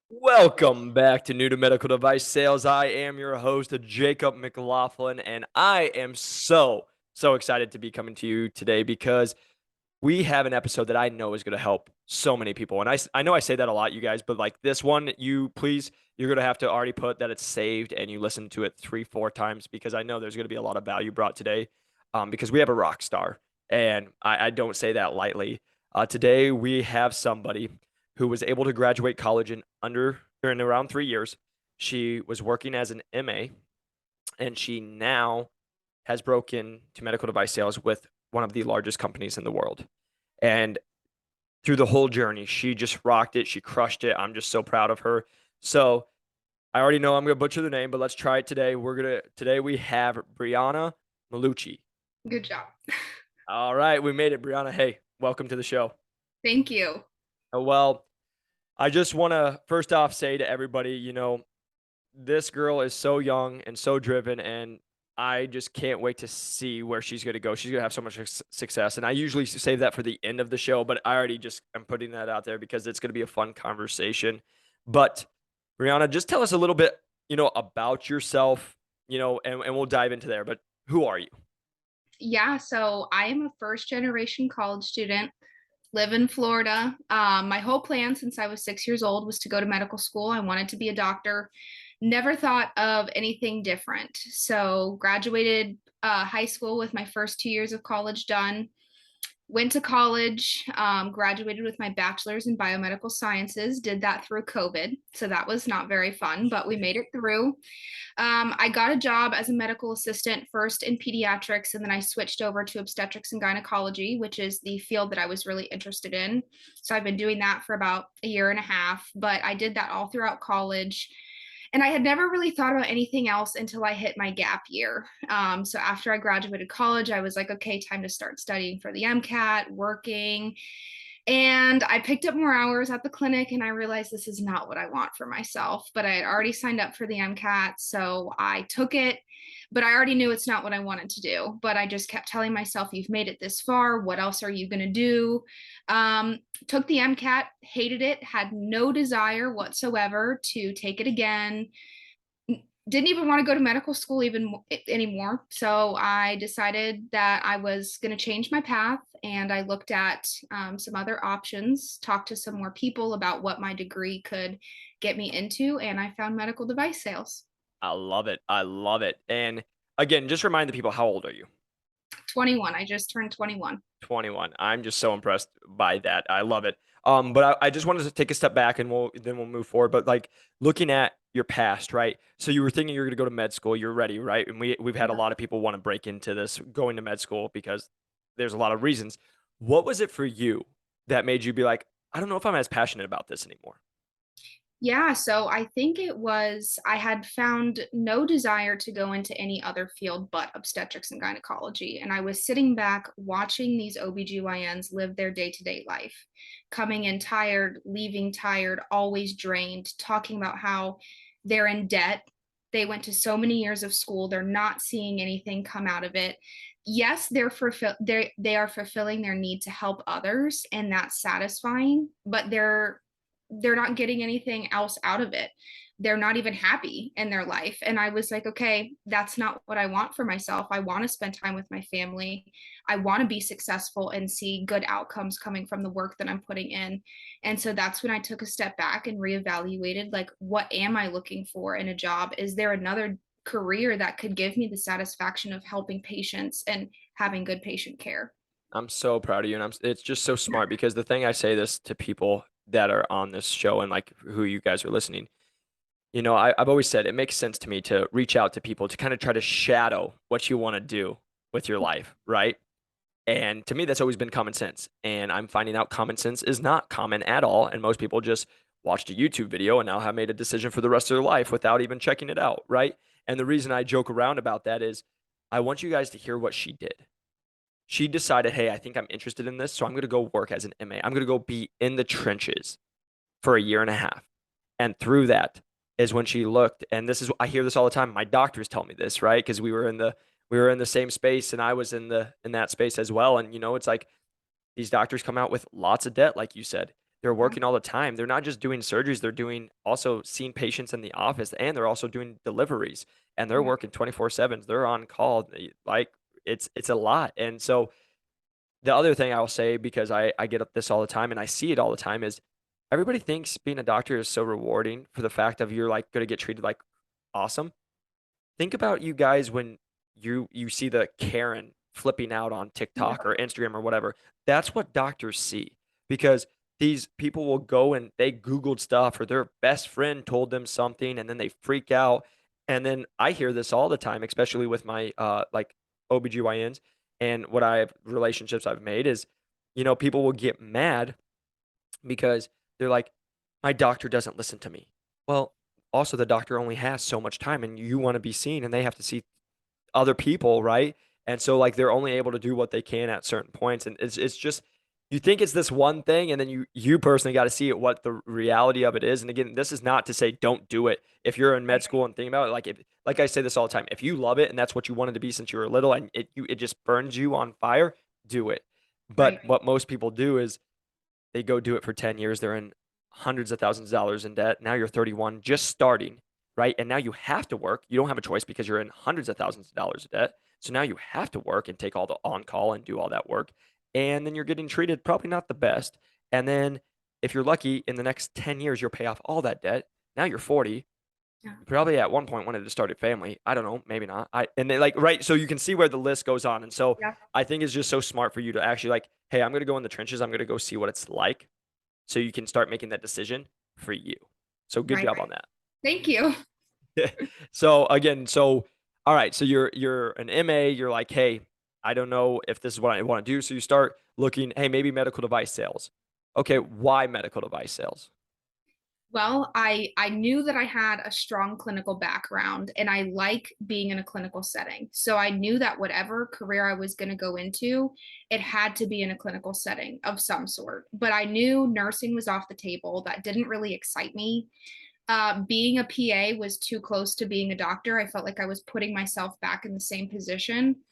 Welcome back to New to Medical Device Sales. I am your host, Jacob McLaughlin, and I am so excited to be coming to you today because we have an episode that I know is going to help so many people. And I know I say that a lot, you guys, but like this one, you're going to have to already put that it's saved and you listen to it 3, 4 times because I know there's going to be a lot of value brought today because we have a rock star. And I don't say that lightly. Today, we have somebody who was able to graduate college in around 3 years. She was working as an MA, and she now has broken to medical device sales with one of the largest companies in the world. And through the whole journey, she just rocked it. She crushed it. I'm just so proud of her. So I already know I'm gonna butcher the name, but let's try it today. Today we have Briana Melucci. Good job. All right, we made it, Briana. Hey, welcome to the show. Thank you. Well, I just want to first off say to everybody, this girl is so young and so driven, and I just can't wait to see where she's going to go. She's going to have so much success. And I usually save that for the end of the show, but I already just am putting that out there because it's going to be a fun conversation. But Brianna, just tell us a little bit, about yourself, and we'll dive into there. But who are you? Yeah, so I am a first generation college student, live in Florida. My whole plan since I was 6 years old was to go to medical school. I wanted to be a doctor. Never thought of anything different. So graduated high school with my first 2 years of college done. Went to college, graduated with my bachelor's in biomedical sciences, did that through COVID. So that was not very fun, but we made it through. I got a job as a medical assistant first in pediatrics, and then I switched over to obstetrics and gynecology, which is the field that I was really interested in. So I've been doing that for about a year and a half, but I did that all throughout college. And I had never really thought about anything else until I hit my gap year. So after I graduated college, I was like, okay, time to start studying for the MCAT, working. And I picked up more hours at the clinic and I realized this is not what I want for myself. But I had already signed up for the MCAT. So I took it, but I already knew it's not what I wanted to do. But I just kept telling myself, you've made it this far. What else are you going to do? Took the MCAT, hated it, had no desire whatsoever to take it again, didn't even want to go to medical school even anymore. So I decided that I was going to change my path, and I looked at some other options, talked to some more people about what my degree could get me into, and I found medical device sales. I love it. I love it. And again, just remind the people, how old are you? 21. I just turned 21. 21. I'm just so impressed by that. I love it. But I just wanted to take a step back and we'll move forward. But like looking at your past, right? So you were thinking you're going to go to med school. You're ready, right? And we've had a Yeah. lot of people want to break into this going to med school because there's a lot of reasons. What was it for you that made you be like, I don't know if I'm as passionate about this anymore? Yeah, so I think it was I had found no desire to go into any other field but obstetrics and gynecology. And I was sitting back watching these OBGYNs live their day-to-day life, coming in tired, leaving tired, always drained, talking about how they're in debt. They went to so many years of school, they're not seeing anything come out of it. Yes, they are fulfilling their need to help others, and that's satisfying, but they're not getting anything else out of it. They're not even happy in their life. And I was like, okay, that's not what I want for myself. I want to spend time with my family. I want to be successful and see good outcomes coming from the work that I'm putting in. And so that's when I took a step back and reevaluated, like, what am I looking for in a job? Is there another career that could give me the satisfaction of helping patients and having good patient care? I'm so proud of you, and it's just so smart because the thing I say this to people that are on this show and like who you guys are listening. I've always said it makes sense to me to reach out to people to kind of try to shadow what you want to do with your life, right? And to me, that's always been common sense. And I'm finding out common sense is not common at all. And most people just watched a YouTube video and now have made a decision for the rest of their life without even checking it out, right? And the reason I joke around about that is I want you guys to hear what she did. She decided, hey, I think I'm interested in this. So I'm going to go work as an MA. I'm going to go be in the trenches for a year and a half. And through that is when she looked, and this is I hear this all the time. My doctors tell me this, right? Because we were in the same space and I was in that space as well. And it's like these doctors come out with lots of debt, like you said. They're Yeah. working all the time. They're not just doing surgeries, they're doing also seeing patients in the office, and they're also doing deliveries, and they're Yeah. working 24/7. They're on call. Like it's a lot. And so the other thing I'll say, because I get this all the time and I see it all the time, is everybody thinks being a doctor is so rewarding for the fact of you're like going to get treated like awesome. Think about you guys when you see the Karen flipping out on TikTok Yeah. or Instagram or whatever. That's what doctors see, because these people will go and they Googled stuff or their best friend told them something and then they freak out. And then I hear this all the time, especially with my like OBGYNs and what I have relationships I've made is, people will get mad because they're like, my doctor doesn't listen to me. Well, also the doctor only has so much time and you want to be seen and they have to see other people, right? And so like they're only able to do what they can at certain points. And it's just you think it's this one thing and then you personally got to see it what the reality of it is. And again, this is not to say don't do it. If you're in med Right. school and thinking about it, like if like I say this all the time, if you love it and that's what you wanted to be since you were little and it just burns you on fire, do it. But Right. what most people do is they go do it for 10 years. They're in hundreds of thousands of dollars in debt. Now you're 31, just starting, right? And now you have to work. You don't have a choice because you're in hundreds of thousands of dollars of debt. So now you have to work and take all the on call and do all that work. And then you're getting treated probably not the best. And then if you're lucky, in the next 10 years, you'll pay off all that debt. Now you're 40. Yeah. You probably at one point wanted to start a family. I don't know, maybe not. And then like right, so you can see where the list goes on. And so Yeah. I think it's just so smart for you to actually like, hey, I'm gonna go in the trenches. I'm gonna go see what it's like so you can start making that decision for you. So good Right. job on that. Thank you. So again, so all right, so you're an MA, you're like, "Hey, I don't know if this is what I want to do." So you start looking, "Hey, maybe medical device sales." Okay, why medical device sales? Well, I knew that I had a strong clinical background and I like being in a clinical setting. So I knew that whatever career I was going to go into, it had to be in a clinical setting of some sort. But I knew nursing was off the table. That didn't really excite me. Being a PA was too close to being a doctor. I felt like I was putting myself back in the same position.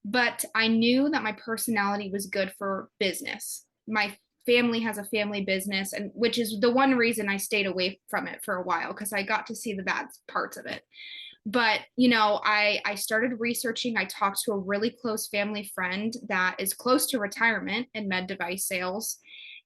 But I knew that my personality was good for business. My family has a family business, and which is the one reason I stayed away from it for a while because I got to see the bad parts of it. But I started researching. I talked to a really close family friend that is close to retirement in med device sales,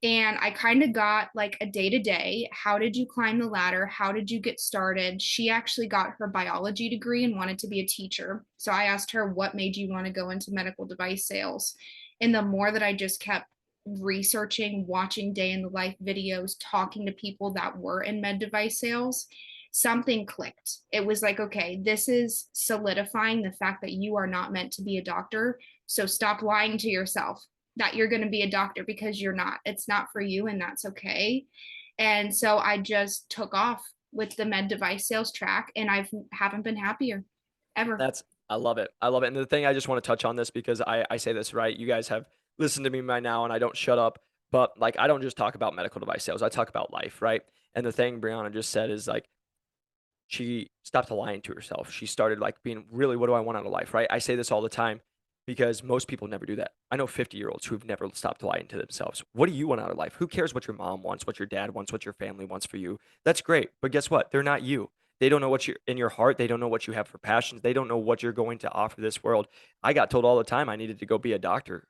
and I kind of got like a day to day. How did you climb the ladder? How did you get started? She actually got her biology degree and wanted to be a teacher. So I asked her, what made you want to go into medical device sales? And the more that I just kept researching, watching day in the life videos, talking to people that were in med device sales, something clicked. It was like, okay, this is solidifying the fact that you are not meant to be a doctor. So stop lying to yourself that you're going to be a doctor because you're not. It's not for you, and that's okay. And so I just took off with the med device sales track, and I haven't been happier ever. That's I love it. I love it. And the thing I just want to touch on this because I say this right. You guys have listened to me by now and I don't shut up. But like I don't just talk about medical device sales. I talk about life, right? And the thing Brianna just said is like she stopped lying to herself. She started like being really, what do I want out of life, right? I say this all the time because most people never do that. I know 50-year-olds who've never stopped lying to themselves. What do you want out of life? Who cares what your mom wants, what your dad wants, what your family wants for you? That's great. But guess what? They're not you. They don't know what you're in your heart. They don't know what you have for passions. They don't know what you're going to offer this world. I got told all the time I needed to go be a doctor.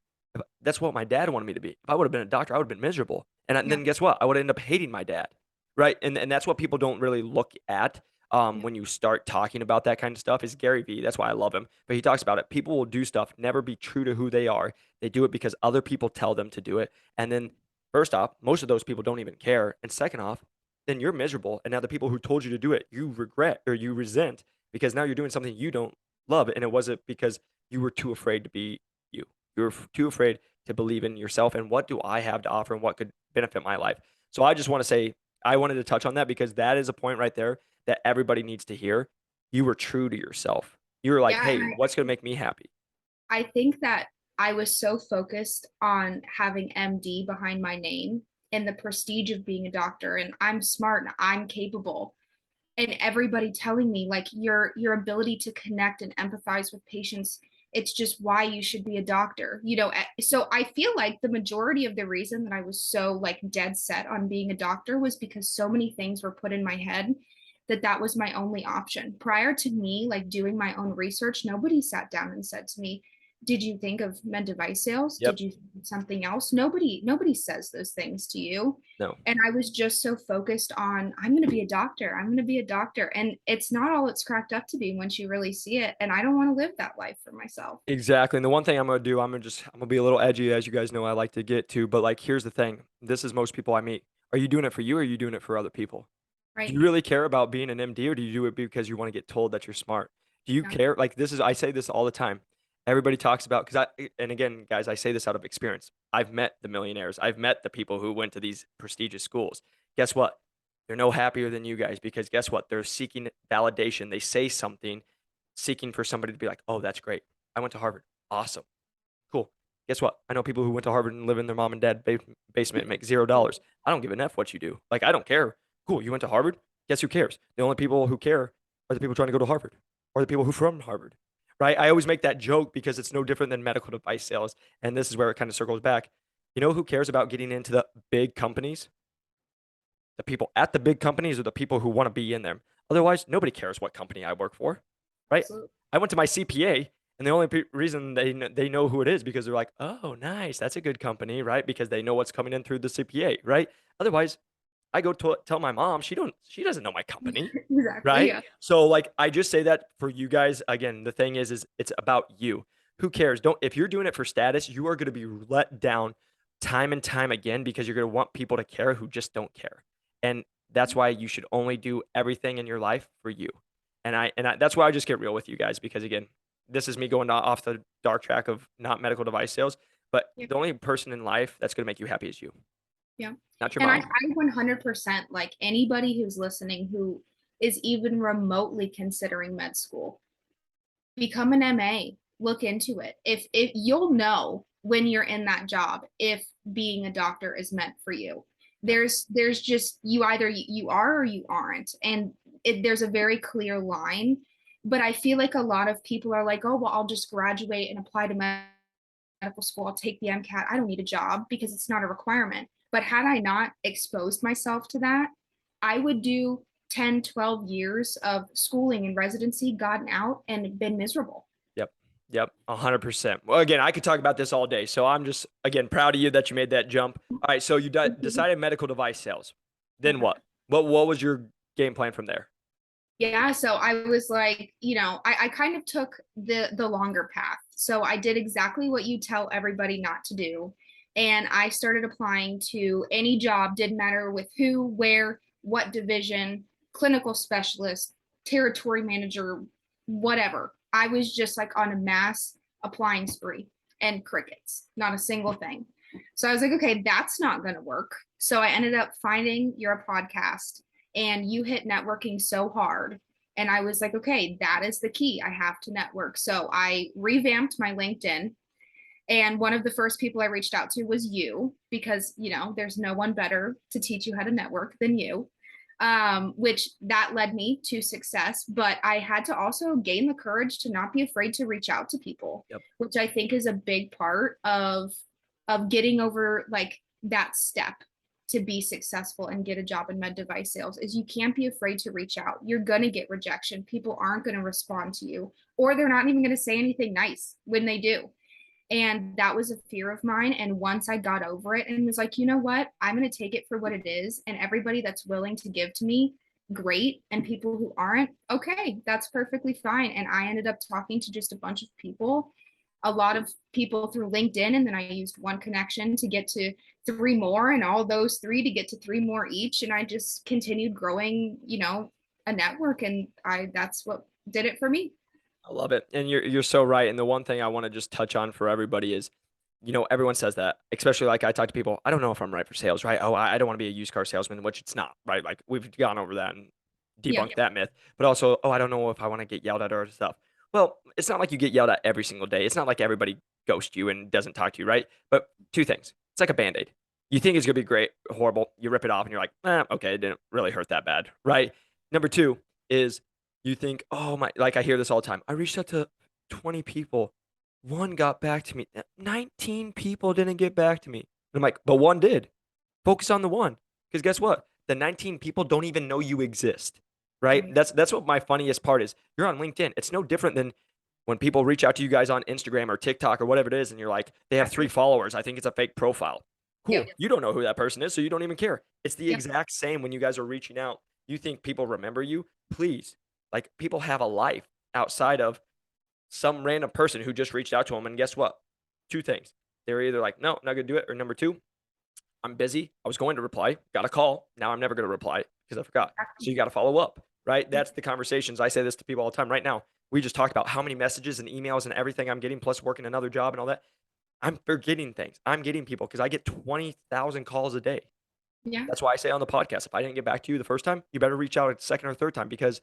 That's what my dad wanted me to be. If I would have been a doctor, I would have been miserable. And Yeah. then guess what? I would end up hating my dad. Right. And that's what people don't really look at Yeah. when you start talking about that kind of stuff is Gary Vee. That's why I love him. But he talks about it. People will do stuff, never be true to who they are. They do it because other people tell them to do it. And then, first off, most of those people don't even care. And second off, then you're miserable. And now the people who told you to do it, you regret or you resent because now you're doing something you don't love. And it wasn't because you were too afraid to be you. You were too afraid to believe in yourself and what do I have to offer and what could benefit my life. So I just want to say, I wanted to touch on that because that is a point right there that everybody needs to hear. You were true to yourself. You were like, Yeah. "Hey, what's gonna make me happy?" I think that I was so focused on having MD behind my name and the prestige of being a doctor, and I'm smart and I'm capable, and everybody telling me like your ability to connect and empathize with patients It's just why you should be a doctor. So I feel like the majority of the reason that I was so like dead set on being a doctor was because so many things were put in my head that that was my only option. Prior to me like doing my own research, nobody sat down and said to me, did you think of med device sales? Yep. Did you think of something else? Nobody says those things to you. No. And I was just so focused on, I'm going to be a doctor. I'm going to be a doctor. And it's not all it's cracked up to be once you really see it. And I don't want to live that life for myself. Exactly. And the one thing I'm gonna do, I'm gonna be a little edgy, as you guys know I like to get to, but like here's the thing. This is most people I meet. Are you doing it for you or are you doing it for other people? Do Right. you really care about being an MD or do you do it because you want to get told that you're smart? Do you Yeah. care? Like this is I say this all the time. Everybody talks about because and again, guys, I say this out of experience. I've met the millionaires. I've met the people who went to these prestigious schools. Guess what? They're no happier than you guys because guess what? They're seeking validation. They say something, seeking for somebody to be like, "Oh, that's great. I went to Harvard. Awesome. Cool. Guess what? I know people who went to Harvard and live in their mom and dad basement and make $0. I don't give an F what you do. Like, I don't care. Cool. You went to Harvard? Guess who cares? The only people who care are the people trying to go to Harvard or the people who from Harvard, right? I always make that joke because it's no different than medical device sales. And this is where it kind of circles back. You know who cares about getting into the big companies? The people at the big companies or the people who want to be in them. Otherwise, nobody cares what company I work for, right? Absolutely. I went to my CPA, and the only reason they know who it is because they're like, oh, nice, that's a good company, right? Because they know what's coming in through the CPA, right? Otherwise, I go to tell my mom, she doesn't know my company, Exactly. right? Yeah. So like I just say that for you guys. Again, the thing is it's about you. Who cares? Don't if you're doing it for status, you are going to be let down time and time again because you're going to want people to care who just don't care. And that's why you should only do everything in your life for you. And that's why I just get real with you guys because again, this is me going off the dark track of not medical device sales, but Yeah. the only person in life that's going to make you happy is you, Yeah. not your And I mom. 100% like anybody who's listening who is even remotely considering med school, become an MA, look into it. If you'll know when you're in that job if being a doctor is meant for you. Yep. There's just you either you are or you aren't, and there's a very clear line. But I feel like a lot of people are like, oh well, I'll just graduate and apply to medical school. I'll take the MCAT. I don't need a job because it's not a requirement. But had I not exposed myself to that, I would do 10, 12 years of schooling and residency, gotten out and been miserable. Yep. Yep. 100%. Well, again, I could talk about this all day. So I'm just, again, proud of you that you made that jump. All right. So you decided medical device sales. Then what? What was your game plan from there? Yeah, so I was like, I kind of took the longer path. So I did exactly what you tell everybody not to do. And I started applying to any job, didn't matter with who, where, what division, clinical specialist, territory manager, whatever. I was just like on a mass applying spree and crickets, not a single thing. So I was like, okay, that's not going to work. So I ended up finding your podcast and you hit networking so hard. And I was like, okay, that is the key. I have to network. So I revamped my LinkedIn. And one of the first people I reached out to was you because, there's no one better to teach you how to network than you, which that led me to success. But I had to also gain the courage to not be afraid to reach out to people, Yep. which I think is a big part of getting over like that step to be successful and get a job in med device sales is you can't be afraid to reach out. You're going to get rejection. People aren't going to respond to you, or they're not even going to say anything nice when they do. And that was a fear of mine. And once I got over it and was like, you know what, I'm going to take it for what it is. And everybody that's willing to give to me, great. And people who aren't, okay, that's perfectly fine. And I ended up talking to just a bunch of people, a lot of people through LinkedIn. And then I used one connection to get to three more, and all those three to get to three more each. And I just continued growing, a network. And that's what did it for me. I love it. And you're so right. And the one thing I want to just touch on for everybody is, everyone says that, especially like I talk to people, I don't know if I'm right for sales, right? Oh, I don't want to be a used car salesman, which it's not, right? Like we've gone over that and Yeah. debunked that myth. But also, oh, I don't know if I want to get yelled at or stuff. Well, it's not like you get yelled at every single day. It's not like everybody ghosts you and doesn't talk to you, right? But two things. It's like a band-aid. You think it's gonna be great, horrible. You rip it off and you're like, okay, it didn't really hurt that bad, right? Number two is you think, oh my, like I hear this all the time. I reached out to 20 people. One got back to me. 19 people didn't get back to me. And I'm like, but one did. Focus on the one. Because guess what? The 19 people don't even know you exist. Right? Right. That's what my funniest part is. You're on LinkedIn. It's no different than when people reach out to you guys on Instagram or TikTok or whatever it is, and you're like, they have 3 followers. I think it's a fake profile. Yep. Cool. You don't know who that person is, so you don't even care. It's the Yep. exact same when you guys are reaching out. You think people remember you? Please. Like, people have a life outside of some random person who just reached out to them. And guess what? Two things. They're either like, no, not going to do it. Or number two, I'm busy. I was going to reply, got a call. Now I'm never going to reply because I forgot. So you got to follow up, right? That's the conversations. I say this to people all the time. Right now, we just talked about how many messages and emails and everything I'm getting, plus working another job and all that. I'm forgetting things. I'm getting people because I get 20,000 calls a day. Yeah. That's why I say on the podcast, if I didn't get back to you the first time, you better reach out a second or third time because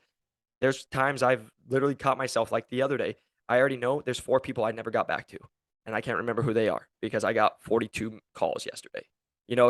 there's times I've literally caught myself like the other day. I already know there's 4 people I never got back to, and I can't remember who they are because I got 42 calls yesterday.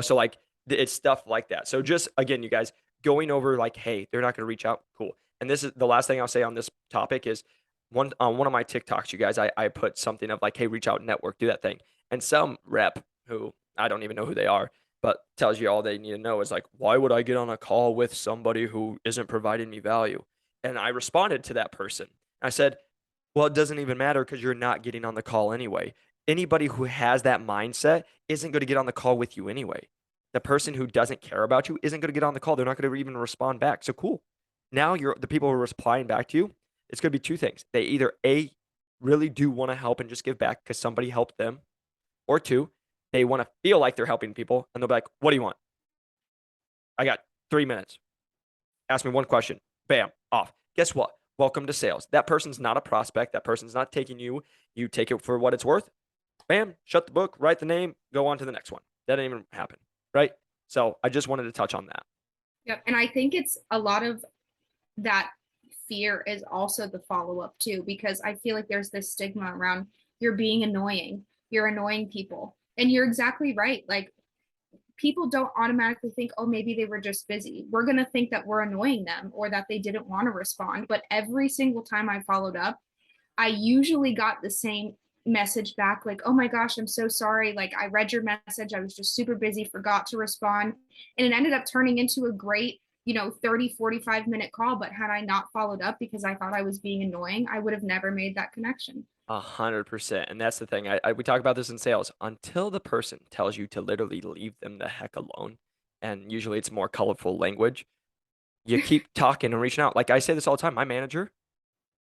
So like it's stuff like that. So just again, you guys going over like, hey, they're not going to reach out. Cool. And this is the last thing I'll say on this topic is one on one of my TikToks, you guys, I put something of like, hey, reach out, network, do that thing, and some rep who I don't even know who they are, but tells you all they need to know is like, why would I get on a call with somebody who isn't providing me value? And I responded to that person. I said, well, it doesn't even matter because you're not getting on the call anyway. Anybody who has that mindset isn't going to get on the call with you anyway. The person who doesn't care about you isn't going to get on the call. They're not going to even respond back. So cool. Now the people who are replying back to you, it's going to be two things. They either A, really do want to help and just give back because somebody helped them, or two, they want to feel like they're helping people and they'll be like, what do you want? I got 3 minutes. Ask me one question. Bam, off. Guess what? Welcome to sales. That person's not a prospect. That person's not taking you. You take it for what it's worth. Bam, shut the book, write the name, go on to the next one. That didn't even happen, right? So I just wanted to touch on that. Yep. And I think it's a lot of that fear is also the follow up too, because I feel like there's this stigma around you're being annoying, you're annoying people. And you're exactly right. Like people don't automatically think, oh, maybe they were just busy. We're going to think that we're annoying them or that they didn't want to respond. But every single time I followed up, I usually got the same message back like, oh my gosh, I'm so sorry. Like, I read your message. I was just super busy, forgot to respond. And it ended up turning into a great, 30, 45-minute call. But had I not followed up because I thought I was being annoying, I would have never made that connection. 100%. And that's the thing. We talk about this in sales. Until the person tells you to literally leave them the heck alone, and usually it's more colorful language, you keep talking and reaching out. Like I say this all the time. My manager,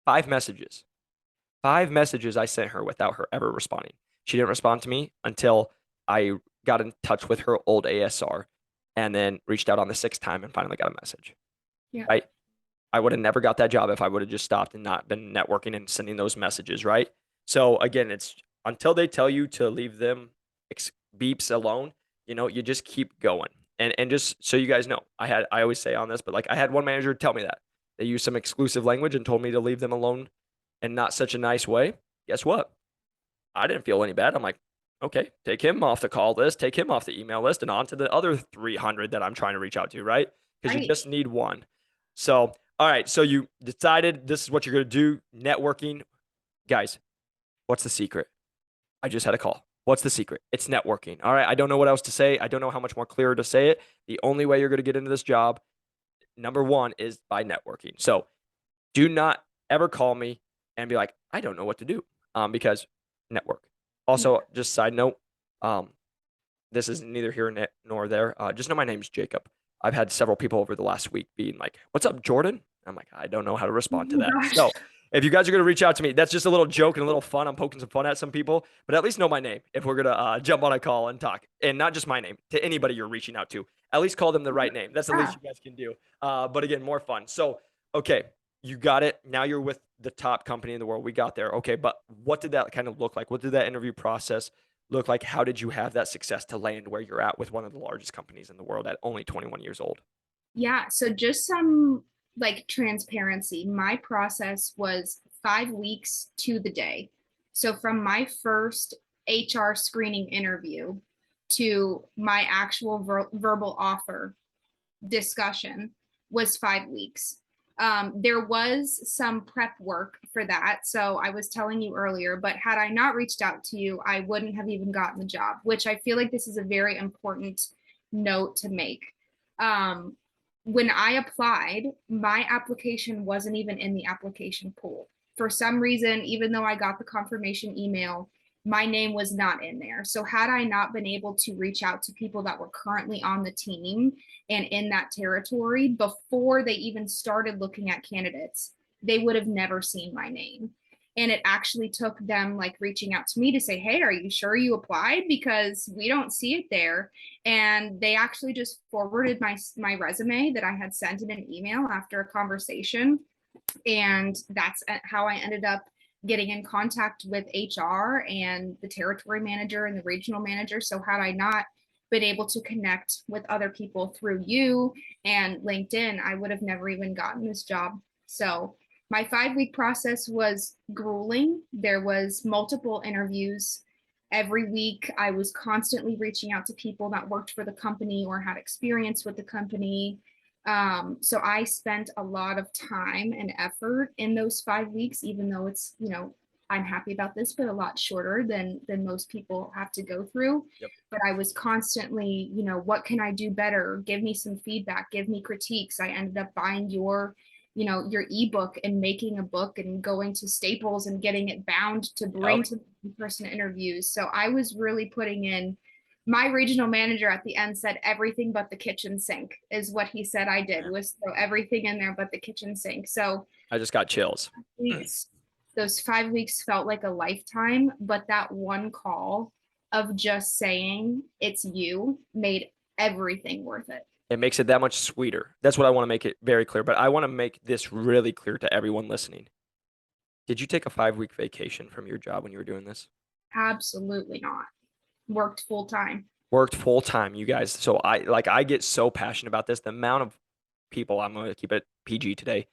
5 messages. 5 messages I sent her without her ever responding. She didn't respond to me until I got in touch with her old ASR and then reached out on the sixth time and finally got a message. Yeah. Right? I would have never got that job if I would have just stopped and not been networking and sending those messages, right? So again, it's until they tell you to leave them beeps alone, you just keep going. And just so you guys know, I always say on this, but like I had one manager tell me that. They used some exclusive language and told me to leave them alone in not such a nice way. Guess what? I didn't feel any bad. I'm like, okay, take him off the call list, take him off the email list, and on to the other 300 that I'm trying to reach out to, right? Because you Right. just need one. So, all right, so you decided this is what you're going to do, networking. Guys, what's the secret? I just had a call. What's the secret? It's networking. All right, I don't know what else to say. I don't know how much more clearer to say it. The only way you're going to get into this job, number one, is by networking. So do not ever call me and be like, I don't know what to do, because network. Also, just side note, um, this is neither here nor there. Just know my name's Jacob. I've had several people over the last week being like, "What's up, Jordan?" I'm like, I don't know how to Oh respond to my that. gosh. So if you guys are gonna reach out to me, that's just a little joke and a little fun. I'm poking some fun at some people, but at least know my name if we're gonna jump on a call and talk, and not just my name to anybody you're reaching out to. At least call them the right name. That's the least Yeah. you guys can do. But again, more fun. So okay, you got it. Now you're with the top company in the world. We got there. Okay, but what did that kind of look like? What did that interview process look like? How did you have that success to land where you're at with one of the largest companies in the world at only 21 years old? Yeah. So just some like transparency. My process was 5 weeks to the day. So from my first HR screening interview to my actual verbal offer discussion was 5 weeks. There was some prep work for that. So I was telling you earlier, but had I not reached out to you, I wouldn't have even gotten the job, which I feel like this is a very important note to make. Um, when I applied, my application wasn't even in the application pool. For some reason, even though I got the confirmation email, my name was not in there. So had I not been able to reach out to people that were currently on the team and in that territory before they even started looking at candidates, they would have never seen my name. And it actually took them like reaching out to me to say, hey, are you sure you applied? Because we don't see it there. And they actually just forwarded my resume that I had sent in an email after a conversation. And that's how I ended up getting in contact with HR and the territory manager and the regional manager. So had I not been able to connect with other people through you and LinkedIn, I would have never even gotten this job. So my 5 week process was grueling. There was multiple interviews every week. I was constantly reaching out to people that worked for the company or had experience with the company. So I spent a lot of time and effort in those 5 weeks, even though it's, I'm happy about this, but a lot shorter than most people have to go through. Yep. But I was constantly, what can I do better? Give me some feedback, give me critiques. I ended up buying your ebook and making a book and going to Staples and getting it bound to bring Yep. to in-person interviews. So I was really putting in. My regional manager at the end said everything but the kitchen sink is what he said I did, was throw everything in there but the kitchen sink. So I just got chills. weeks, those 5 weeks felt like a lifetime, but that one call of just saying it's you made everything worth it. It makes it that much sweeter. That's what I want to make it very clear. But I want to make this really clear to everyone listening. Did you take a 5 week vacation from your job when you were doing this? Absolutely not. Worked full time. Worked full time, you guys. So I get so passionate about this. The amount of people, I'm gonna keep it PG today,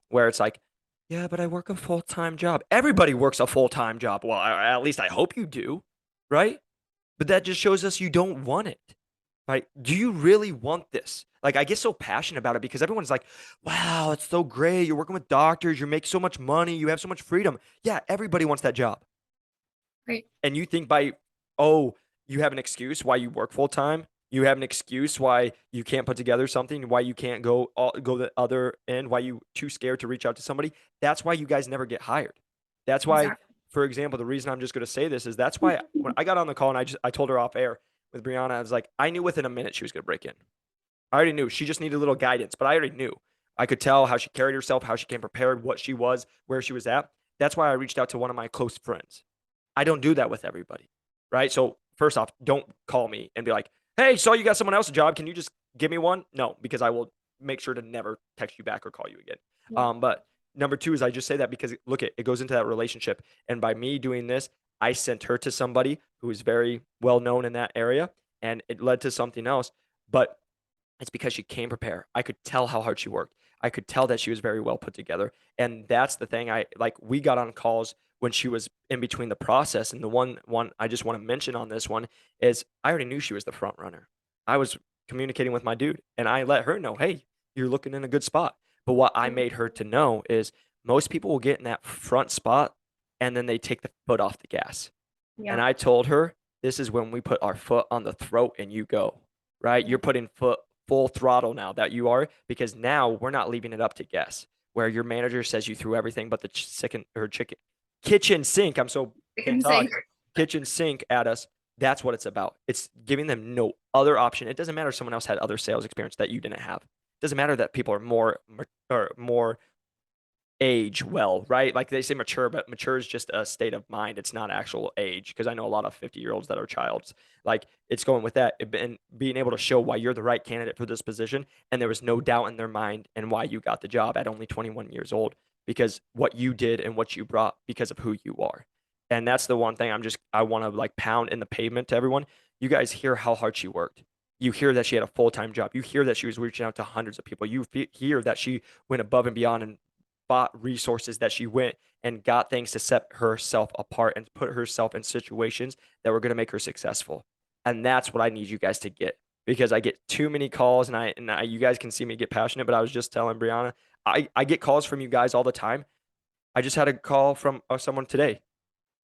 where it's like, yeah, but I work a full time job. Everybody works a full time job. Well, at least I hope you do, right? But that just shows us you don't want it. Right? Do you really want this? Like, I get so passionate about it because everyone's like, wow, it's so great. You're working with doctors. You make so much money. You have so much freedom. Yeah, everybody wants that job. Right. And you think oh, you have an excuse why you work full time. You have an excuse why you can't put together something, why you can't go the other end, why you too scared to reach out to somebody. That's why you guys never get hired. That's why, Exactly. for example, the reason I'm just going to say this is that's why when I got on the call and I told her off air with Briana, I was like, I knew within a minute she was going to break in. I already knew. She just needed a little guidance, but I already knew. I could tell how she carried herself, how she came prepared, what she was, where she was at. That's why I reached out to one of my close friends. I don't do that with everybody, right? So first off, don't call me and be like, "Hey, saw you got someone else a job. Can you just give me one?" No, because I will make sure to never text you back or call you again. Yeah. But number two is I just say that because look, it goes into that relationship, and by me doing this, I sent her to somebody who is very well known in that area, and it led to something else. But it's because she came prepared. I could tell how hard she worked. I could tell that she was very well put together. And that's the thing. I like we got on calls when she was in between the process. And the one I just want to mention on this one is I already knew she was the front runner. I was communicating with my dude and I let her know, hey, you're looking in a good spot. But what I made her to know is most people will get in that front spot and then they take the foot off the gas. And Yeah. I told her, this is when we put our foot on the throat and you go, right? You're putting foot full throttle now that you are, because now we're not leaving it up to guess where your manager says you threw everything but the chicken kitchen sink. I'm so I can't can talk. say Kitchen sink at us. That's what it's about. It's giving them no other option. It doesn't matter if someone else had other sales experience that you didn't have. It doesn't matter that people are more age well, right? Like they say mature, but mature is just a state of mind. It's not actual age. Because I know a lot of 50-year-olds that are childs. Like it's going with that and being able to show why you're the right candidate for this position. And there was no doubt in their mind and why you got the job at only 21 years old because what you did and what you brought because of who you are. And that's the one thing I want to like pound in the pavement to everyone. You guys hear how hard she worked. You hear that she had a full-time job. You hear that she was reaching out to hundreds of people. You hear that she went above and beyond and bought resources, that she went and got things to set herself apart and put herself in situations that were going to make her successful. And that's what I need you guys to get because I get too many calls and you guys can see me get passionate, but I was just telling Briana, I get calls from you guys all the time. I just had a call from someone today.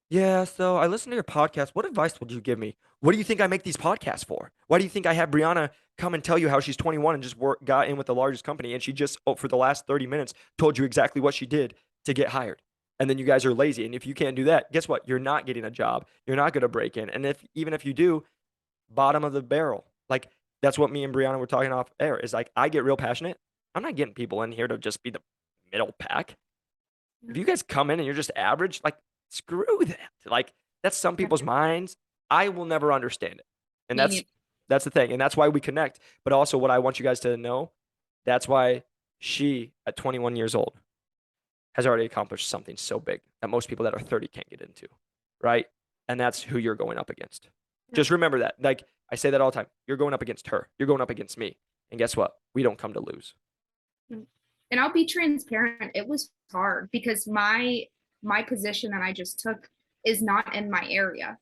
Yeah, so I listened to your podcast. What advice would you give me? What do you think I make these podcasts for? Why do you think I have Briana come and tell you how she's 21 and just got in with the largest company and she just for the last 30 minutes told you exactly what she did to get hired? And then you guys are lazy. And if you can't do that, guess what? You're not getting a job. You're not going to break in. And if even if you do, bottom of the barrel. Like that's what me and Briana were talking off air is like I get real passionate. I'm not getting people in here to just be the middle pack. If you guys come in and you're just average, like screw that. Like that's some people's minds. I will never understand it. And Me neither. that's the thing. And that's why we connect. But also what I want you guys to know, that's why she at 21 years old has already accomplished something so big that most people that are 30 can't get into. Right? And that's who you're going up against. Yeah. Just remember that. Like I say that all the time. You're going up against her. You're going up against me. And guess what? We don't come to lose. And I'll be transparent. It was hard because my position that I just took is not in my area.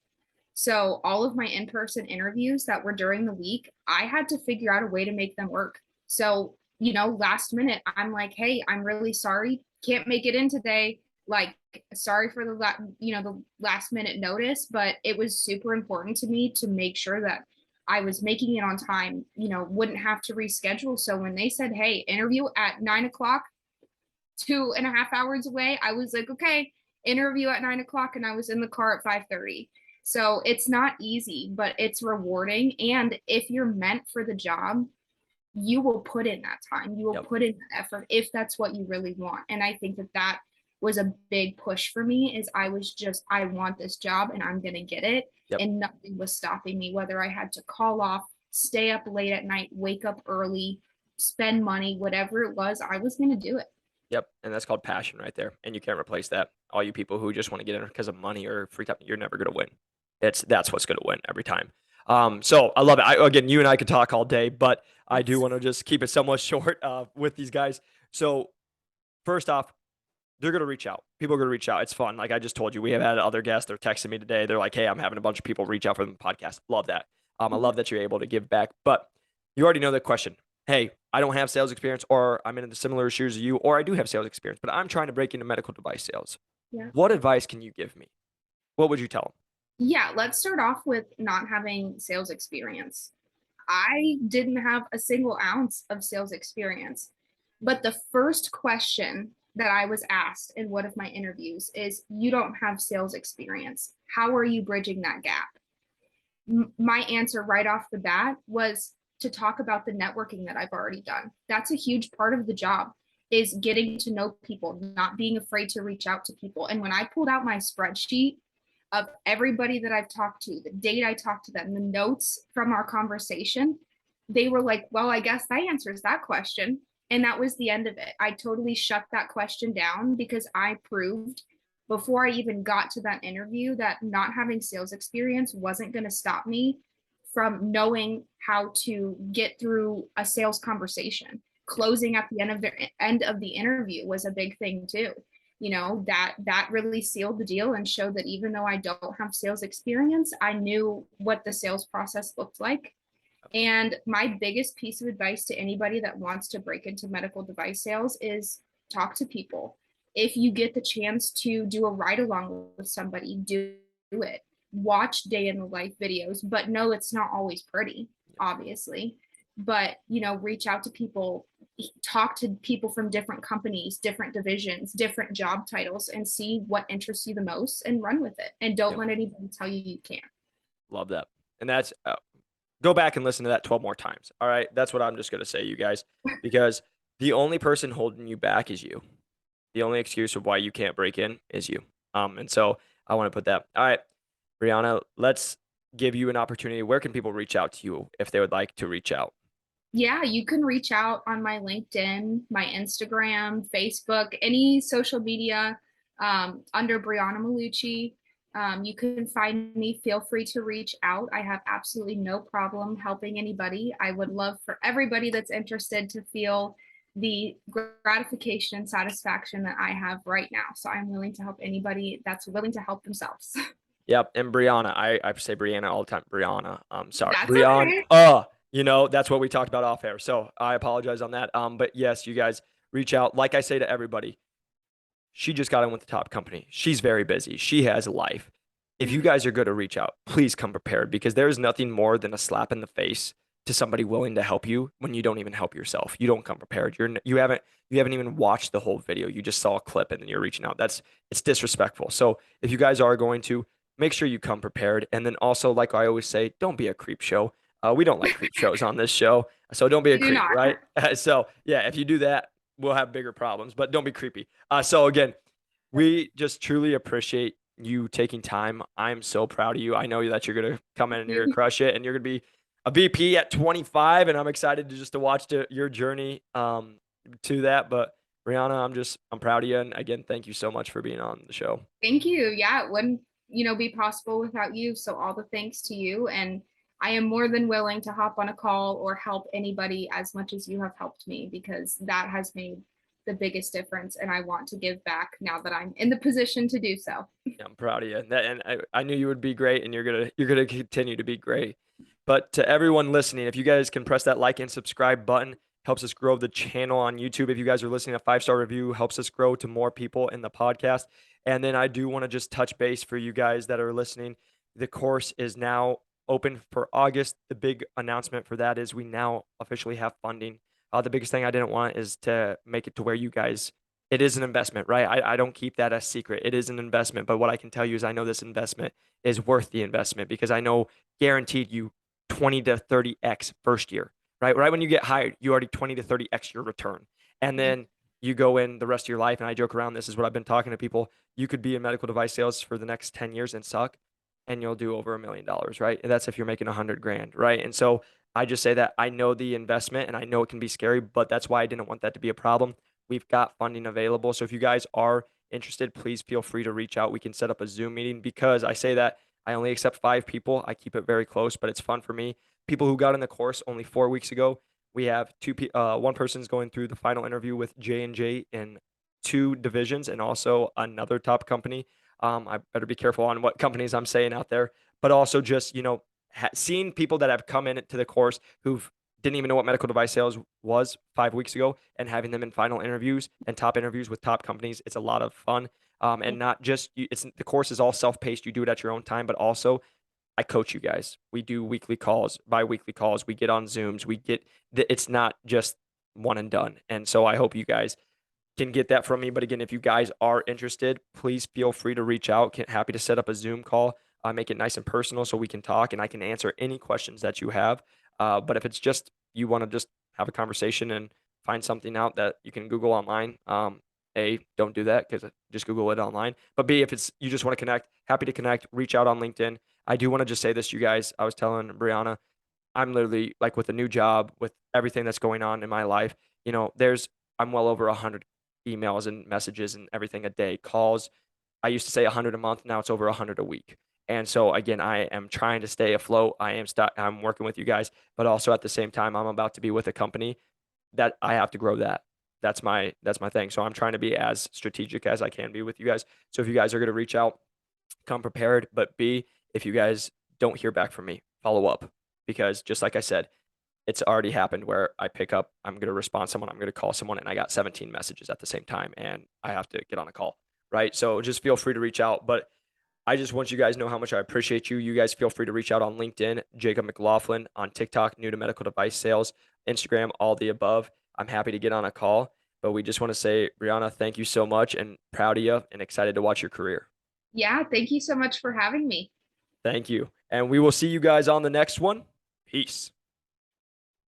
So all of my in-person interviews that were during the week, I had to figure out a way to make them work. So, last minute, I'm like, hey, I'm really sorry, can't make it in today. Like, sorry for the last minute notice, but it was super important to me to make sure that I was making it on time, wouldn't have to reschedule. So when they said, hey, interview at 9 o'clock, 2.5 hours away, I was like, okay, interview at 9 o'clock. And I was in the car at 5:30. So it's not easy, but it's rewarding. And if you're meant for the job, you will put in that time. You will Yep. put in that effort if that's what you really want. And I think that was a big push for me is I want this job and I'm going to get it. Yep. And nothing was stopping me, whether I had to call off, stay up late at night, wake up early, spend money, whatever it was, I was going to do it. Yep. And that's called passion right there. And you can't replace that. All you people who just want to get in because of money or free time, you're never going to win. That's what's going to win every time. So I love it. Again, you and I could talk all day, but I do want to just keep it somewhat short with these guys. So first off, they're going to reach out. People are going to reach out. It's fun. Like I just told you, we have had other guests. They're texting me today. They're like, hey, I'm having a bunch of people reach out for the podcast. Love that. I love that you're able to give back. But you already know the question. Hey, I don't have sales experience, or I'm in the similar shoes as you, or I do have sales experience, but I'm trying to break into medical device sales. Yeah. What advice can you give me? What would you tell them? Yeah, let's start off with not having sales experience. I didn't have a single ounce of sales experience. But the first question that I was asked in one of my interviews is, you don't have sales experience. How are you bridging that gap? My answer right off the bat was to talk about the networking that I've already done. That's a huge part of the job is getting to know people, not being afraid to reach out to people. And when I pulled out my spreadsheet of everybody that I've talked to, the date I talked to them, the notes from our conversation, they were like, well, I guess that answers that question. And that was the end of it. I totally shut that question down because I proved before I even got to that interview that not having sales experience wasn't going to stop me from knowing how to get through a sales conversation. Closing at the end of the interview was a big thing too. That really sealed the deal and showed that even though I don't have sales experience, I knew what the sales process looked like. And my biggest piece of advice to anybody that wants to break into medical device sales is talk to people. If you get the chance to do a ride along with somebody, do it. Watch day in the life videos, but no, it's not always pretty, obviously. But, reach out to people, talk to people from different companies, different divisions, different job titles, and see what interests you the most and run with it. And don't let anybody tell you you can't. Love that. And that's go back and listen to that 12 more times. All right. That's what I'm just going to say, you guys, because the only person holding you back is you. The only excuse of why you can't break in is you. And so I want to put that. All right, Briana, let's give you an opportunity. Where can people reach out to you if they would like to reach out? Yeah, you can reach out on my LinkedIn, my Instagram, Facebook, any social media under Briana Melucci. You can find me. Feel free to reach out. I have absolutely no problem helping anybody. I would love for everybody that's interested to feel the gratification and satisfaction that I have right now. So I'm willing to help anybody that's willing to help themselves. Yep. And Briana, I say Briana all the time. Briana. Sorry. That's Briana. okay. That's what we talked about off air. So I apologize on that. But yes, you guys reach out. Like I say to everybody, she just got in with the top company. She's very busy. She has a life. If you guys are going to reach out, please come prepared because there is nothing more than a slap in the face to somebody willing to help you when you don't even help yourself. You don't come prepared. You haven't even watched the whole video. You just saw a clip and then you're reaching out. It's disrespectful. So if you guys are going to, make sure you come prepared. And then also, like I always say, don't be a creep show. We don't like creep shows on this show. So don't be a We do creep, not. right? So yeah, if you do that, we'll have bigger problems, but don't be creepy. So again, we just truly appreciate you taking time. I'm so proud of you. I know that you're gonna come in and you're gonna crush it, and you're gonna be a VP at 25, and I'm excited to watch your journey to that. But Briana, I'm proud of you, and again, thank you so much for being on the show. Thank you. Yeah, it wouldn't, be possible without you. So all the thanks to you. And I am more than willing to hop on a call or help anybody as much as you have helped me because that has made the biggest difference. And I want to give back now that I'm in the position to do so. Yeah, I'm proud of you. And I knew you would be great, and you're gonna continue to be great. But to everyone listening, if you guys can press that like and subscribe button, helps us grow the channel on YouTube. If you guys are listening, a 5-star review helps us grow to more people in the podcast. And then I do want to just touch base for you guys that are listening. The course is now open for August. The big announcement for that is we now officially have funding. The biggest thing I didn't want is to make it to where you guys it is an investment, right? I don't keep that a secret. It is an investment. But what I can tell you is I know this investment is worth the investment because I know guaranteed you 20 to 30x first year, right? Right when you get hired, you already 20 to 30x your return. And then you go in the rest of your life. And I joke around, this is what I've been talking to people. You could be in medical device sales for the next 10 years and suck, and you'll do over $1 million, right? And that's if you're making 100 grand, right? And so I just say that I know the investment and I know it can be scary, but that's why I didn't want that to be a problem. We've got funding available. So if you guys are interested, please feel free to reach out. We can set up a Zoom meeting because I say that I only accept 5 people. I keep it very close, but it's fun for me. People who got in the course only 4 weeks ago. We have one person's going through the final interview with J&J in 2 divisions and also another top company. I better be careful on what companies I'm saying out there, but also just, seeing people that have come into the course who've didn't even know what medical device sales was 5 weeks ago and having them in final interviews and top interviews with top companies. It's a lot of fun. And not just it's the course is all self-paced. You do it at your own time, but also I coach you guys. We do weekly calls, bi-weekly calls. We get on Zooms. It's not just one and done. And so I hope you guys can get that from me. But again, if you guys are interested, please feel free to reach out. Happy to set up a Zoom call, make it nice and personal so we can talk and I can answer any questions that you have. But if it's just you want to just have a conversation and find something out that you can Google online, A, don't do that because just Google it online. But B, if it's you just want to connect, happy to connect, reach out on LinkedIn. I do want to just say this, you guys. I was telling Briana, I'm literally like with a new job, with everything that's going on in my life, I'm well over 100 emails and messages and everything a day, calls. I used to say 100 a month. Now it's over 100 a week. And so again, I am trying to stay afloat. I'm working with you guys, but also at the same time, I'm about to be with a company that I have to grow that. That's my thing. So I'm trying to be as strategic as I can be with you guys. So if you guys are going to reach out, come prepared. But B, if you guys don't hear back from me, follow up because just like I said, it's already happened where I pick up, I'm going to respond to someone, I'm going to call someone, and I got 17 messages at the same time, and I have to get on a call, right? So just feel free to reach out. But I just want you guys to know how much I appreciate you. You guys feel free to reach out on LinkedIn, Jacob McLaughlin, on TikTok, new to medical device sales, Instagram, all the above. I'm happy to get on a call. But we just want to say, Briana, thank you so much and proud of you and excited to watch your career. Yeah, thank you so much for having me. Thank you. And we will see you guys on the next one. Peace.